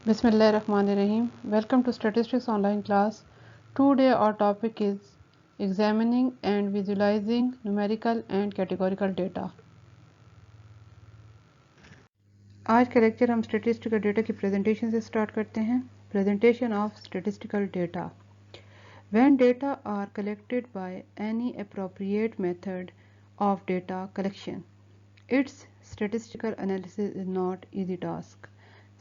Bismillahirrahmanirrahim. Welcome to Statistics Online class. Today our topic is examining and visualizing numerical and categorical data. आज का lecture हम statistical data की presentation से start करते हैं. Presentation of statistical data. When data are collected by any appropriate method of data collection, its statistical analysis is not easy task.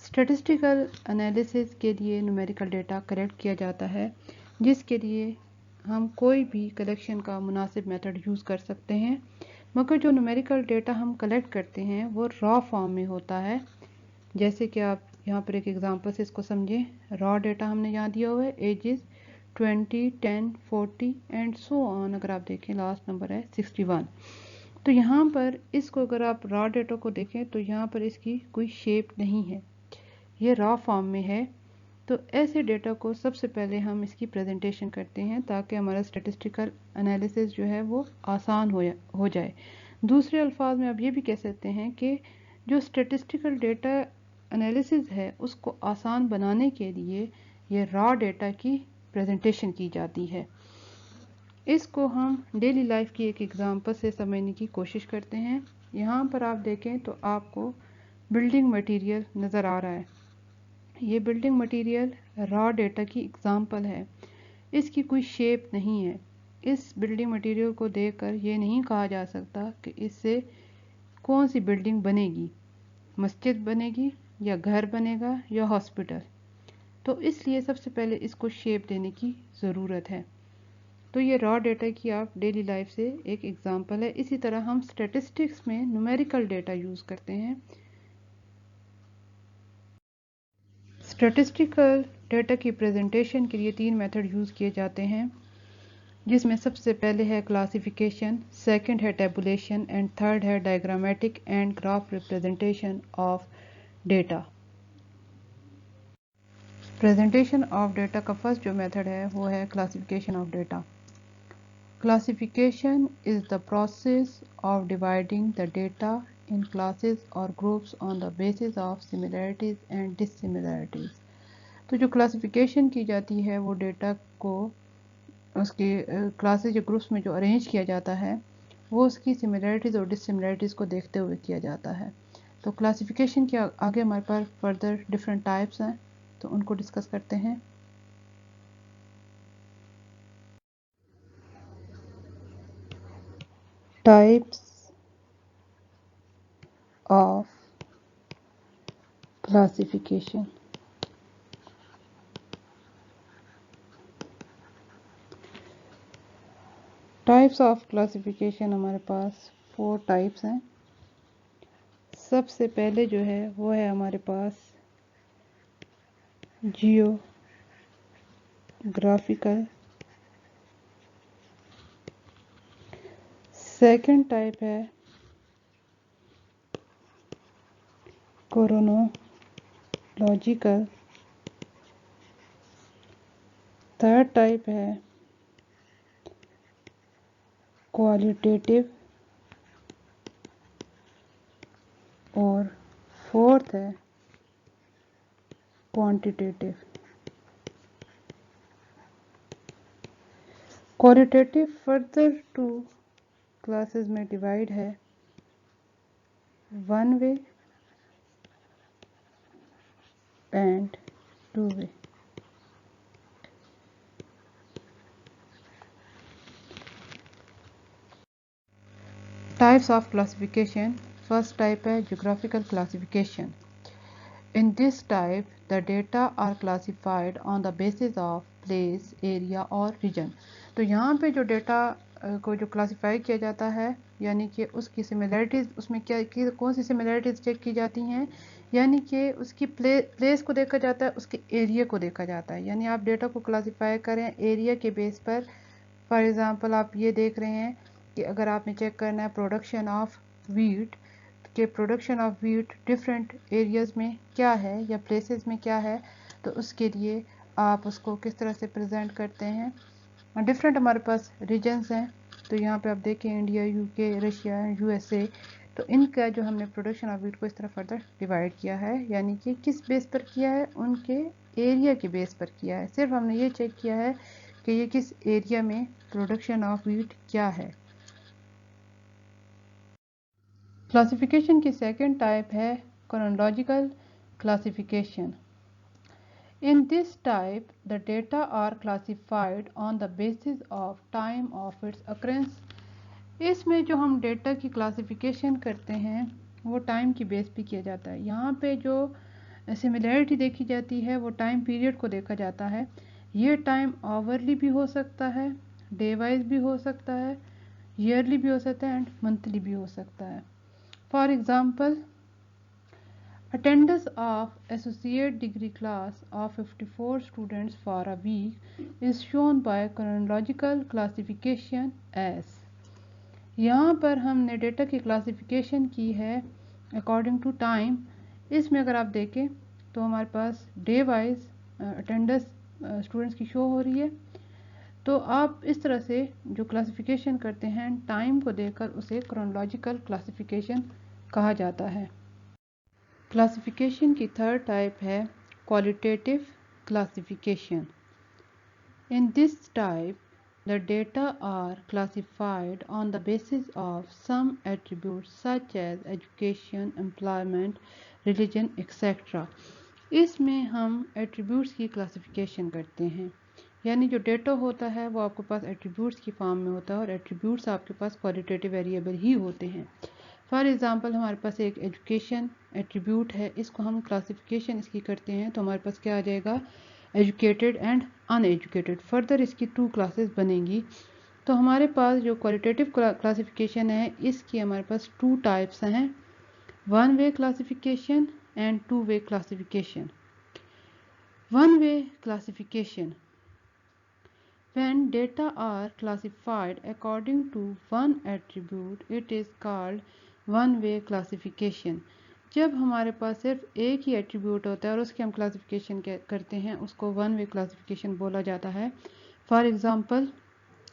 Statistical analysis के लिए numerical data collect किया जाता है, जिसके लिए हम कोई भी कलेक्शन का मुनासिब मेथड यूज़ कर सकते हैं, मगर जो न्यूमेरिकल डेटा हम कलेक्ट करते हैं वो रॉ फॉर्म में होता है. जैसे कि आप यहाँ पर एक एग्जांपल से इसको समझें. रॉ डेटा हमने यहाँ दिया हुआ है, एजेस 20, 10, 40 एंड सो ऑन. अगर आप देखें लास्ट नंबर है 61. तो यहाँ पर इसको अगर आप रॉ डेटा को देखें तो यहाँ पर इसकी कोई शेप नहीं है, ये रॉ फॉर्म में है. तो ऐसे डेटा को सबसे पहले हम इसकी प्रेजेंटेशन करते हैं ताकि हमारा स्टैटिस्टिकल एनालिसिस जो है वो आसान हो जाए. दूसरे अल्फाज में आप ये भी कह सकते हैं कि जो स्टैटिस्टिकल डेटा एनालिसिस है उसको आसान बनाने के लिए ये रॉ डेटा की प्रेजेंटेशन की जाती है. इसको हम डेली लाइफ की एक एग्जांपल से समझने की कोशिश करते हैं. यहाँ पर आप देखें तो आपको बिल्डिंग मटेरियल नज़र आ रहा है. ये बिल्डिंग मटेरियल रॉ डेटा की एग्जांपल है. इसकी कोई शेप नहीं है. इस बिल्डिंग मटेरियल को देखकर ये नहीं कहा जा सकता कि इससे कौन सी बिल्डिंग बनेगी, मस्जिद बनेगी या घर बनेगा या हॉस्पिटल. तो इसलिए सबसे पहले इसको शेप देने की ज़रूरत है. तो ये रॉ डेटा की आप डेली लाइफ से एक एग्जांपल है. इसी तरह हम स्टैटिस्टिक्स में न्यूमेरिकल डेटा यूज़ करते हैं. स्टैटिस्टिकल डेटा की प्रेजेंटेशन के लिए 3 मेथड यूज़ किए जाते हैं, जिसमें सबसे पहले है क्लासिफिकेशन, सेकंड है टेबुलेशन एंड थर्ड है diagrammatic and graph representation of data. Presentation of data का फर्स्ट जो मेथड है वो है classification of data. Classification is the process of dividing the data in classes or groups on the basis of similarities and dissimilarities. तो जो classification की जाती है वो डेटा को उसके क्लासेस या ग्रुप्स में जो अरेंज किया जाता है वो उसकी सिमिलरिटीज़ और डिससिमिलरिटीज़ को देखते हुए किया जाता है. तो क्लासिफिकेशन के आगे हमारे पास फर्दर डिफरेंट टाइप्स हैं, तो उनको डिस्कस करते हैं. Types of classification. Types of classification हमारे पास 4 टाइप्स हैं. सबसे पहले जो है वो है हमारे पास जियोग्राफिकल. सेकंड टाइप है क्रोनोलॉजिकल. थर्ड टाइप है क्वालिटेटिव और फोर्थ है क्वांटिटेटिव. क्वालिटेटिव फर्दर 2 क्लासेस में डिवाइड है, one way and two way. Types of classification. First type है geographical classification. In this type, the data are classified on the basis of place, area और region. तो यहाँ पे जो data को जो क्लासीफाई किया जाता है, यानी कि उसकी सिमिलरिटीज़, उसमें कौन सी सिमिलरिटीज़ चेक की जाती हैं, यानी कि उसकी प्लेस को देखा जाता है, उसके एरिया को देखा जाता है. यानी आप डेटा को क्लासीफाई करें एरिया के बेस पर. फॉर एग्ज़ाम्पल आप ये देख रहे हैं कि अगर आपने चेक करना है प्रोडक्शन ऑफ वीट, के production of wheat different areas में क्या है या प्लेसेस में क्या है, तो उसके लिए आप उसको किस तरह से प्रेजेंट करते हैं. डिफरेंट हमारे पास रीजन्स हैं. तो यहाँ पे आप देखें इंडिया, यूके, रशिया, यूएसए. तो तो इनका जो हमने प्रोडक्शन ऑफ वीट को इस तरह फर्दर डिवाइड किया है, यानी कि किस बेस पर किया है, उनके एरिया के बेस पर किया है। सिर्फ हमने ये चेक किया है कि ये किस एरिया में प्रोडक्शन ऑफ वीट क्या है। क्लासिफिकेशन की सेकंड टाइप है chronological classification. In this type, the data are classified on the basis of time of its occurrence. इसमें जो हम डेटा की क्लासिफिकेशन करते हैं वो टाइम की बेस पे किया जाता है। यहाँ पे जो सिमिलैरिटी देखी जाती है वो टाइम पीरियड को देखा जाता है। ये टाइम आवरली भी हो सकता है, डे वाइज भी हो सकता है, ईयरली भी हो सकता है एंड मंथली भी हो सकता है। For example, attendance of associate degree class of 54 students for a week is shown by chronological classification as। यहाँ पर हमने डेटा की क्लासिफिकेशन की है अकॉर्डिंग टू टाइम। इसमें अगर आप देखें तो हमारे पास डे वाइज अटेंडेंस स्टूडेंट्स की शो हो रही है। तो आप इस तरह से जो क्लासिफिकेशन करते हैं टाइम को देखकर उसे क्रोनोलॉजिकल क्लासिफिकेशन कहा जाता है। क्लासिफिकेशन की थर्ड टाइप है qualitative classification. In this type the data are classified on the basis of some attributes such as education, employment, religion etcetera. इसमें हम एट्रीब्यूट्स की क्लासिफिकेशन करते हैं, यानी जो डेटा होता है वो आपके पास एट्रीब्यूट्स की फॉर्म में होता है और एट्रीब्यूट्स आपके पास क्वालिटेटिव वेरिएबल ही होते हैं। फॉर एग्जांपल, हमारे पास एक एजुकेशन एट्रीब्यूट है, इसको हम क्लासिफिकेशन इसकी करते हैं तो हमारे पास क्या आ जाएगा, एजुकेटेड एंड अनएजुकेटेड। फर्दर इसकी 2 क्लासेस बनेंगी। तो हमारे पास जो क्वालिटेटिव क्लासिफिकेशन है इसकी हमारे पास 2 टाइप्स हैं, 1 way classification and 2 way classification. 1 way classification, when data are classified according to one attribute it is called one way classification। जब हमारे पास सिर्फ एक ही एट्रीब्यूट होता है और उसकी हम क्लासिफिकेशन करते हैं उसको वन वे क्लासिफिकेशन बोला जाता है। For example,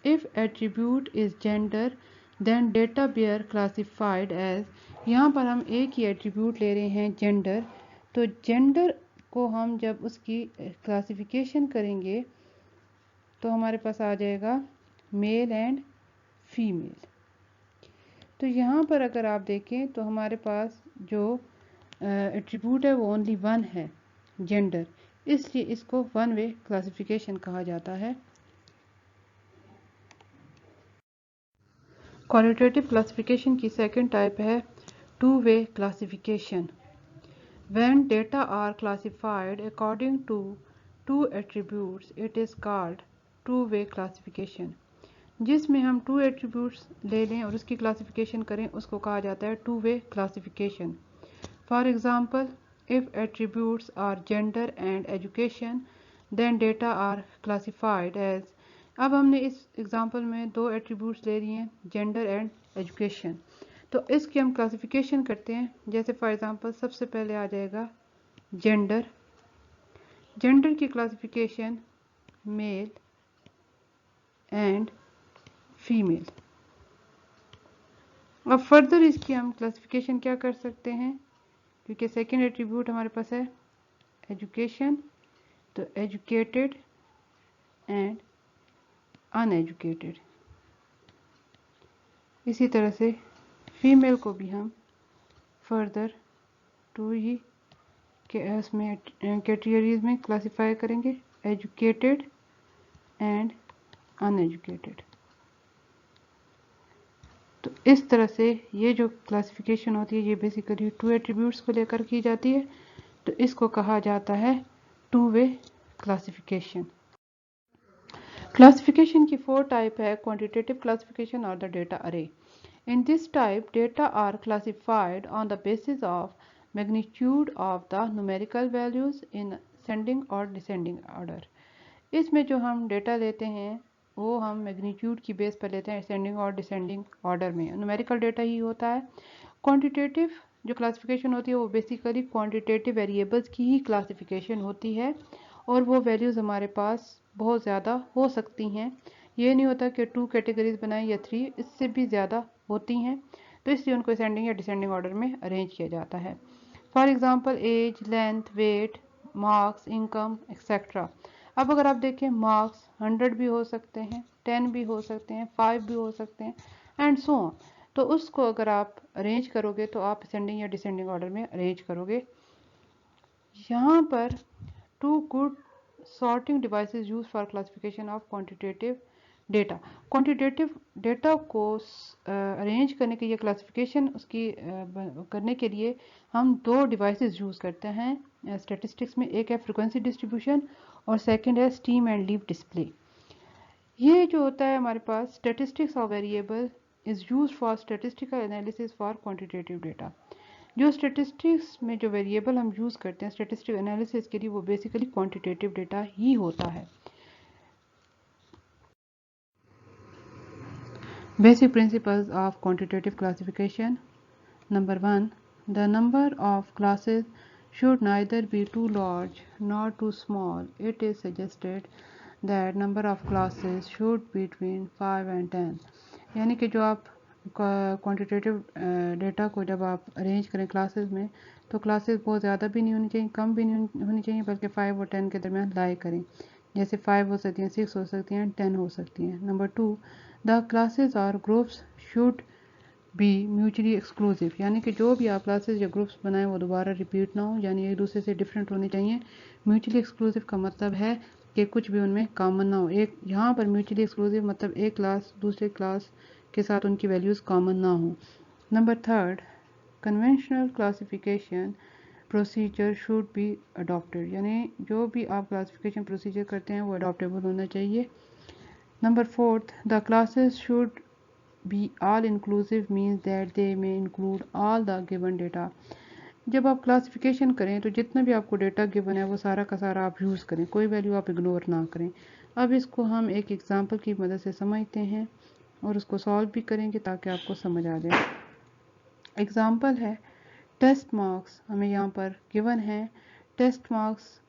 if attribute is gender then data are classified as. यहाँ पर हम एक ही एट्रीब्यूट ले रहे हैं जेंडर, तो जेंडर को हम जब उसकी क्लासिफिकेशन करेंगे तो हमारे पास आ जाएगा मेल एंड फीमेल। तो यहाँ पर अगर आप देखें तो हमारे पास जो एट्रीब्यूट है वो ओनली 1 है, जेंडर, इसलिए इसको 1 वे क्लासिफिकेशन कहा जाता है। क्वालिटेटिव क्लासिफिकेशन की सेकंड टाइप है 2 way classification. When data are classified according to 2 attributes it is called 2 way classification. जिसमें हम 2 एट्रीब्यूट्स ले लें और उसकी क्लासिफिकेशन करें उसको कहा जाता है 2 way classification. For example, if attributes are gender and education then data are classified as. अब हमने इस एग्जांपल में 2 एट्रीब्यूट्स ले लिए हैं, जेंडर एंड एजुकेशन, तो इसकी हम क्लासिफिकेशन करते हैं। जैसे फॉर एग्जांपल सबसे पहले आ जाएगा जेंडर। जेंडर की क्लासिफिकेशन मेल एंड फीमेल। अब फर्दर इसकी हम क्लासिफिकेशन क्या कर सकते हैं, क्योंकि सेकेंड एट्रीब्यूट हमारे पास है एजुकेशन, तो एजुकेटेड एंड अनएजुकेटेड। इसी तरह से फीमेल को भी हम फर्दर 2 ही के उसमें कैटेगरीज में क्लासिफाई करेंगे, एजुकेटेड एंड अनएजुकेटेड। तो इस तरह से ये जो क्लासिफिकेशन होती है ये बेसिकली 2 एट्रीब्यूट्स को लेकर की जाती है, तो इसको कहा जाता है 2 वे क्लासिफिकेशन। क्लासिफिकेशन की 4 टाइप है क्वांटिटेटिव क्लासिफिकेशन और the data are. In this type data are classified on the basis of magnitude of the numerical values in ascending or descending order. इसमें जो हम डेटा लेते हैं वो हम मैग्नीट्यूड की बेस पर लेते हैं, असेंडिंग और डिसेंडिंग ऑर्डर में न्यूमेरिकल डेटा ही होता है। क्वांटिटेटिव जो क्लासिफिकेशन होती है वो बेसिकली क्वांटिटेटिव वेरिएबल्स की ही क्लासिफिकेशन होती है और वो वैल्यूज़ हमारे पास बहुत ज़्यादा हो सकती हैं। ये नहीं होता कि 2 कैटेगरीज बनाएं या 3, इससे भी ज़्यादा होती हैं। तो इसलिए उनको असेंडिंग या डिसेंडिंग ऑर्डर में अरेंज किया जाता है। For example age, length, weight, marks, income etcetera. अब अगर आप देखें मार्क्स 100 भी हो सकते हैं, 10 भी हो सकते हैं, 5 भी हो सकते हैं एंड सो ऑन। तो उसको अगर आप अरेंज करोगे तो आप असेंडिंग या डिसेंडिंग ऑर्डर में अरेंज करोगे। यहाँ पर 2 good sorting devices used for classification of quantitative data। Quantitative data को अरेंज करने के लिए, क्लासिफिकेशन उसकी करने के लिए हम 2 डिवाइसेस यूज़ करते हैं स्टैटिस्टिक्स में। एक है फ्रीक्वेंसी डिस्ट्रीब्यूशन और सेकंड है स्टीम एंड लीव डिस्प्ले। ये जो होता है हमारे पास statistics of variable is used for statistical analysis for quantitative data. जो स्टैटिस्टिक्स में जो वेरिएबल हम यूज़ करते हैं स्टैटिस्टिक एनालिसिस के लिए, वो बेसिकली क्वांटिटेटिव डेटा ही होता है। Basic principles of quantitative classification. Number 1, the number of classes should neither be too large nor too small. It is suggested that number of classes should be between 5 and 10। यानी कि जो आप quantitative data को जब आप arrange करें classes में, तो क्लासेस बहुत ज़्यादा भी नहीं होनी चाहिए, कम भी नहीं होनी चाहिए, बल्कि 5 और 10 के दरमियान लाई करें। जैसे 5 हो सकती हैं, 6 हो सकती हैं, 10 हो सकती हैं। नंबर 2, द क्लासेस और groups should be mutually exclusive. यानी कि जो भी आप क्लासेस या ग्रुप्स बनाएं वो दोबारा रिपीट ना हो, यानी एक दूसरे से डिफरेंट होने चाहिए। म्यूचुअली एक्सक्लूसिव का मतलब है कि कुछ भी उनमें कॉमन ना हो। एक यहाँ पर म्यूचुअली एक्सक्लूसिव मतलब एक क्लास दूसरे क्लास के साथ उनकी वैल्यूज़ कॉमन ना हो। Number 3, conventional classification procedure should be adopted. यानी जो भी आप क्लासिफिकेशन प्रोसीजर करते हैं वो अडॉप्टेबल होना चाहिए। Number 4, the classes should be all inclusive means that they may include all the given data। जब आप क्लासिफिकेशन करें तो जितना भी आपको डेटा गिवन है वो सारा का सारा आप यूज़ करें, कोई वैल्यू आप इग्नोर ना करें। अब इसको हम एक एग्जांपल की मदद से समझते हैं और उसको सॉल्व भी करेंगे ताकि आपको समझ आ जाए। एग्जांपल है टेस्ट मार्क्स हमें यहाँ पर गिवन है। टेस्ट मार्क्स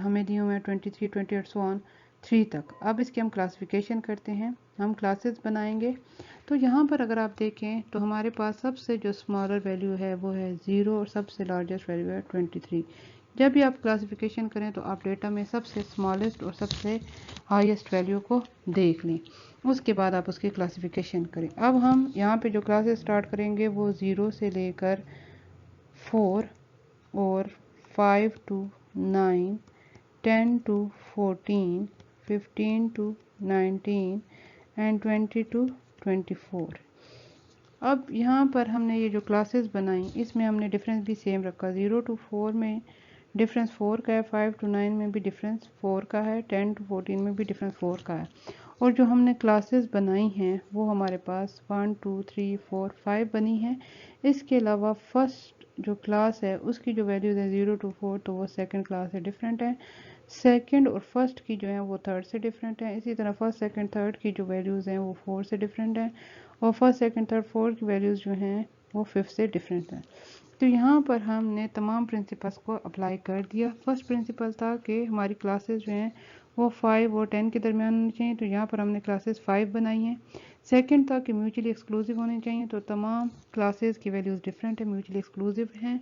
हमें दिए हुए हैं 23, 28 सो ऑन 3 तक। अब इसकी हम क्लासिफिकेशन करते हैं, हम क्लासेस बनाएंगे। तो यहाँ पर अगर आप देखें तो हमारे पास सबसे जो स्मॉलर वैल्यू है वो है 0 और सबसे लार्जेस्ट वैल्यू है 23। जब भी आप क्लासिफिकेशन करें तो आप डेटा में सबसे स्मॉलेस्ट और सबसे हाईएस्ट वैल्यू को देख लें, उसके बाद आप उसकी क्लासिफिकेशन करें। अब हम यहाँ पे जो क्लासेस स्टार्ट करेंगे वो 0 से लेकर 4 और 5 to 9, 10 to 14, 15 to 19 and 20 to 24। अब यहाँ पर हमने ये जो क्लासेस बनाई इसमें हमने डिफरेंस भी सेम रखा। 0 to 4 में डिफरेंस 4 का है, 5 to 9 में भी डिफरेंस 4 का है, 10 to 14 में भी डिफरेंस 4 का है। और जो हमने क्लासेस बनाई हैं वो हमारे पास 1, 2, 3, 4, 5 बनी है। इसके अलावा फर्स्ट जो क्लास है उसकी जो वैल्यूज़ है 0 to 4 तो वो सेकंड क्लास से डिफरेंट है। सेकंड और फर्स्ट की जो है वो थर्ड से डिफरेंट है। इसी तरह फर्स्ट, सेकंड, थर्ड की जो वैल्यूज़ हैं वो 4 से डिफरेंट है और फर्स्ट, सेकंड, थर्ड, फोर्थ की वैल्यूज़ जो हैं वो 5 से डिफरेंट है। तो यहाँ पर हमने तमाम प्रिंसिपल्स को अप्लाई कर दिया। फर्स्ट प्रिंसिपल था कि हमारी क्लासेस जो हैं वो 5 और 10 के दरमियान होनी चाहिए, तो यहाँ पर हमने क्लासेस 5 बनाई हैं। सेकंड था कि म्यूचुअली एक्सक्लूसिव होनी चाहिए, तो तमाम क्लासेस की वैल्यूज़ डिफरेंट है, म्यूचुअली एक्सक्लूसिव हैं।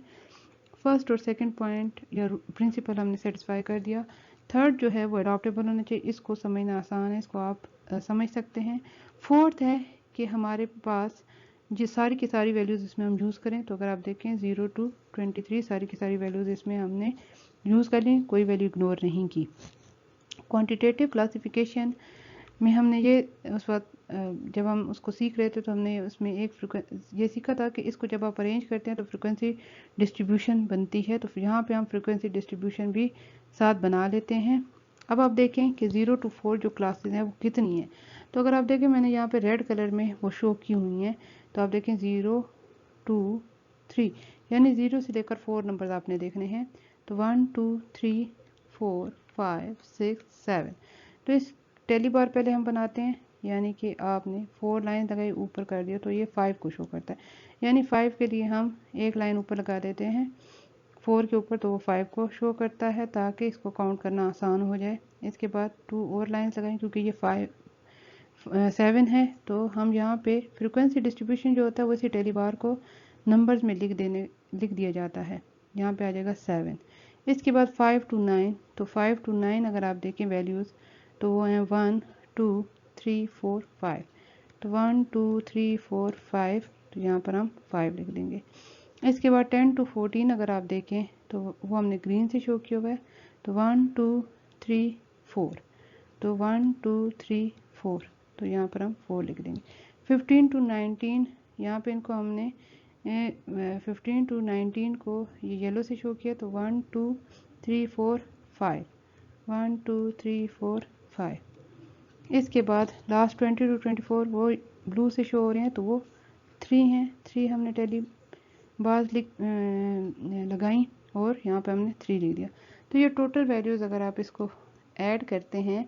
फर्स्ट और सेकंड पॉइंट या प्रिंसिपल हमने सेटिस्फाई कर दिया। थर्ड जो है वो अडॉप्टेबल होना चाहिए, इसको समझना आसान है, इसको आप समझ सकते हैं। फोर्थ है कि हमारे पास जो सारी की सारी वैल्यूज़ इसमें हम यूज़ करें, तो अगर आप देखें 0 to 23 सारी की सारी वैल्यूज़ इसमें हमने यूज़ कर ली, कोई वैल्यू इग्नोर नहीं की। क्वांटिटेटिव क्लासिफिकेशन में हमने ये उस वक्त जब हम उसको सीख रहे थे तो हमने उसमें ये सीखा था कि इसको जब आप अरेंज करते हैं तो फ्रिक्वेंसी डिस्ट्रीब्यूशन बनती है, तो यहाँ पे हम फ्रिक्वेंसी डिस्ट्रीब्यूशन भी साथ बना लेते हैं। अब आप देखें कि 0 to 4 जो क्लासेस हैं वो कितनी है। तो अगर आप देखें मैंने यहाँ पे रेड कलर में वो शो की हुई हैं, तो आप देखें 0 2 3 यानी 0 से लेकर 4 नंबर आपने देखने हैं। तो 1 2 3 4 5 6 7। तो इस टेली बार पहले हम बनाते हैं, यानी कि आपने 4 लाइन लगाई ऊपर कर दिया तो ये 5 को शो करता है, यानी 5 के लिए हम एक लाइन ऊपर लगा देते हैं 4 के ऊपर, तो वो 5 को शो करता है ताकि इसको काउंट करना आसान हो जाए। इसके बाद 2 और लाइन्स लगाएं क्योंकि ये 7 है, तो हम यहाँ पे फ्रीक्वेंसी डिस्ट्रीब्यूशन जो होता है वो इसी टेली बार को नंबर्स में लिख दिया जाता है। यहाँ पे आ जाएगा 7। इसके बाद 5 to 9, तो 5 to 9 अगर आप देखें वैल्यूज़ तो वो हैं 1 2 3 4 5, तो 1 2 3 4 5, तो यहाँ पर हम 5 लिख देंगे। इसके बाद 10 to 14 अगर आप देखें तो वो हमने ग्रीन से शो किया हुआ है, तो 1 2 3 4, तो 1 2 3 4, तो यहाँ पर हम 4 लिख देंगे। 15 to 19 यहाँ पे इनको हमने 15 to 19 को ये येलो से शो किया, तो 1 2 3 4 5, 1 2 3 4 5। इसके बाद लास्ट 20 to 24 वो ब्लू से शो हो रहे हैं, तो वो 3 हैं। 3 हमने टेली बार्स लगाई और यहाँ पे हमने 3 लिख दिया। तो ये टोटल वैल्यूज़ अगर आप इसको ऐड करते हैं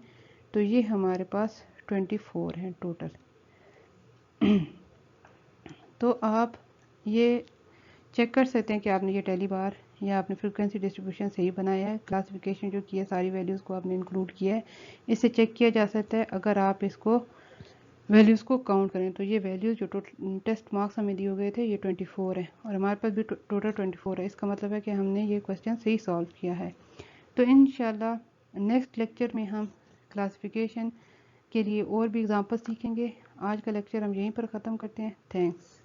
तो ये हमारे पास 24 हैं टोटल। तो आप ये चेक कर सकते हैं कि आपने ये टेली बार या आपने फ्रीक्वेंसी डिस्ट्रीब्यूशन सही बनाया है, क्लासिफिकेशन जो किया सारी वैल्यूज़ को आपने इंक्लूड किया है। इससे चेक किया जा सकता है अगर आप इसको वैल्यूज़ को काउंट करें तो ये वैल्यूज़ जो टेस्ट मार्क्स हमें दिए गए थे ये 24 है और हमारे पास भी टोटल 24 है। इसका मतलब है कि हमने ये क्वेश्चन सही सॉल्व किया है। तो इंशाल्लाह नेक्स्ट लेक्चर में हम क्लासिफिकेशन के लिए और भी एग्जांपल सीखेंगे। आज का लेक्चर हम यहीं पर ख़त्म करते हैं। थैंक्स।